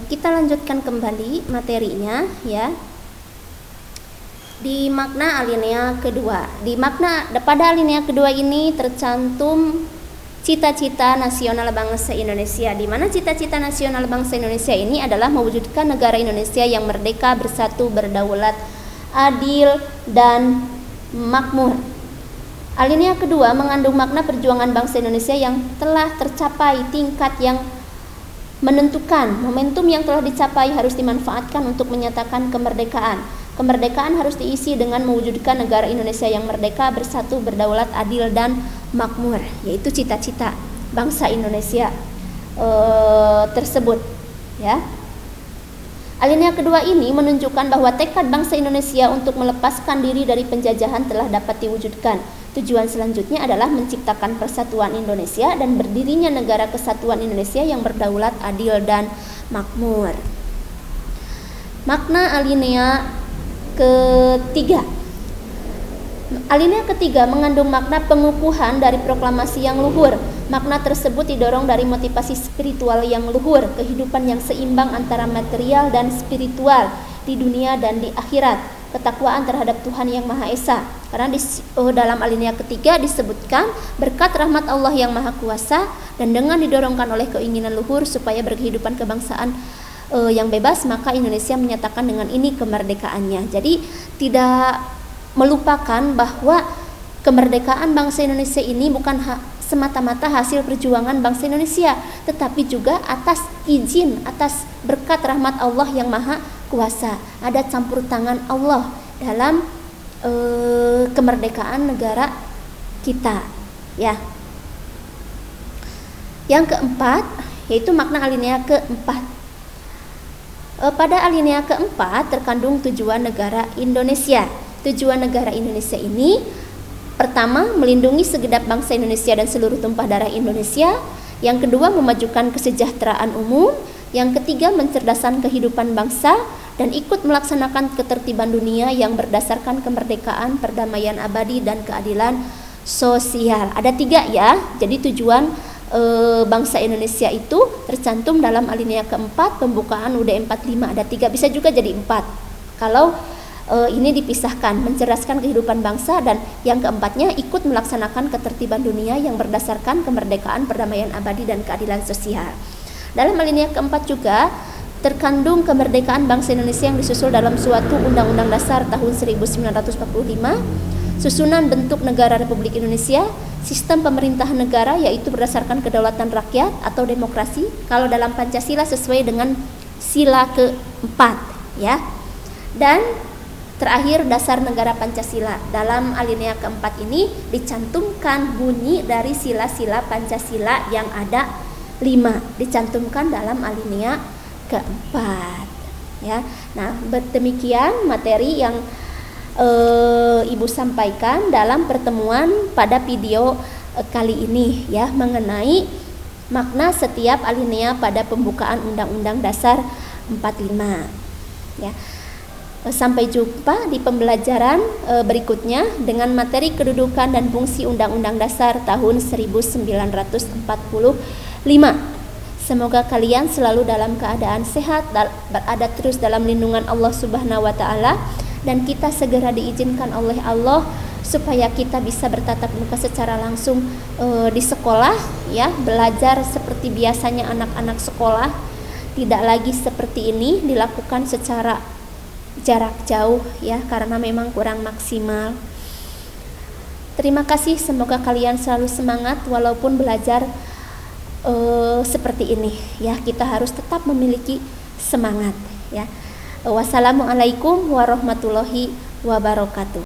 Kita lanjutkan kembali materinya ya. Di makna alinea kedua. Pada alinea kedua ini tercantum cita-cita nasional bangsa Indonesia, di mana cita-cita nasional bangsa Indonesia ini adalah mewujudkan negara Indonesia yang merdeka, bersatu, berdaulat, adil, dan makmur. Alinea kedua mengandung makna perjuangan bangsa Indonesia yang telah tercapai tingkat yang menentukan. Momentum yang telah dicapai harus dimanfaatkan untuk menyatakan kemerdekaan. Kemerdekaan harus diisi dengan mewujudkan negara Indonesia yang merdeka, bersatu, berdaulat, adil, dan makmur, yaitu cita-cita bangsa Indonesia tersebut ya. Alinea kedua ini menunjukkan bahwa tekad bangsa Indonesia untuk melepaskan diri dari penjajahan telah dapat diwujudkan. Tujuan selanjutnya adalah menciptakan persatuan Indonesia dan berdirinya negara kesatuan Indonesia yang berdaulat, adil, dan makmur. Makna alinea ketiga. Alinea ketiga mengandung makna pengukuhan dari proklamasi yang luhur. Makna tersebut didorong dari motivasi spiritual yang luhur, kehidupan yang seimbang antara material dan spiritual di dunia dan di akhirat, ketakwaan terhadap Tuhan yang Maha Esa. Karena dalam alinea ketiga disebutkan berkat rahmat Allah yang Maha Kuasa dan dengan didorongkan oleh keinginan luhur supaya berkehidupan kebangsaan yang bebas, maka Indonesia menyatakan dengan ini kemerdekaannya. Jadi tidak melupakan bahwa kemerdekaan bangsa Indonesia ini bukan semata-mata hasil perjuangan bangsa Indonesia, tetapi juga atas izin, atas berkat rahmat Allah yang Maha Kuasa. Ada campur tangan Allah dalam kemerdekaan negara kita ya. Yang keempat yaitu makna alinea keempat. Pada alinea keempat terkandung tujuan negara Indonesia. Tujuan negara Indonesia ini pertama, melindungi segenap bangsa Indonesia dan seluruh tumpah darah Indonesia. Yang kedua, memajukan kesejahteraan umum. Yang ketiga, mencerdaskan kehidupan bangsa dan ikut melaksanakan ketertiban dunia yang berdasarkan kemerdekaan, perdamaian abadi, dan keadilan sosial. Ada 3 ya. Jadi tujuan bangsa Indonesia itu tercantum dalam alinea keempat, pembukaan UUD 45. Ada 3, bisa juga jadi 4 kalau ini dipisahkan, mencerdaskan kehidupan bangsa, dan yang keempatnya ikut melaksanakan ketertiban dunia yang berdasarkan kemerdekaan, perdamaian abadi, dan keadilan sosial. Dalam alinea keempat juga terkandung kemerdekaan bangsa Indonesia yang disusul dalam suatu Undang-Undang Dasar tahun 1945, susunan bentuk negara Republik Indonesia, sistem pemerintahan negara yaitu berdasarkan kedaulatan rakyat atau demokrasi kalau dalam Pancasila sesuai dengan sila keempat ya. Dan terakhir dasar negara Pancasila. Dalam alinea keempat ini dicantumkan bunyi dari sila-sila Pancasila yang ada 5, dicantumkan dalam alinea keempat ya. Nah, demikian materi yang Ibu sampaikan dalam pertemuan pada video kali ini ya, mengenai makna setiap alinea pada pembukaan Undang-Undang Dasar 45 ya. Sampai jumpa di pembelajaran berikutnya dengan materi kedudukan dan fungsi Undang-Undang Dasar tahun 1945. Semoga kalian selalu dalam keadaan sehat, berada terus dalam lindungan Allah Subhanahu wa taala, dan kita segera diizinkan oleh Allah supaya kita bisa bertatap muka secara langsung di sekolah ya, belajar seperti biasanya anak-anak sekolah, tidak lagi seperti ini dilakukan secara jarak jauh ya, karena memang kurang maksimal. Terima kasih, semoga kalian selalu semangat walaupun belajar seperti ini ya, kita harus tetap memiliki semangat ya. Wassalamualaikum warahmatullahi wabarakatuh.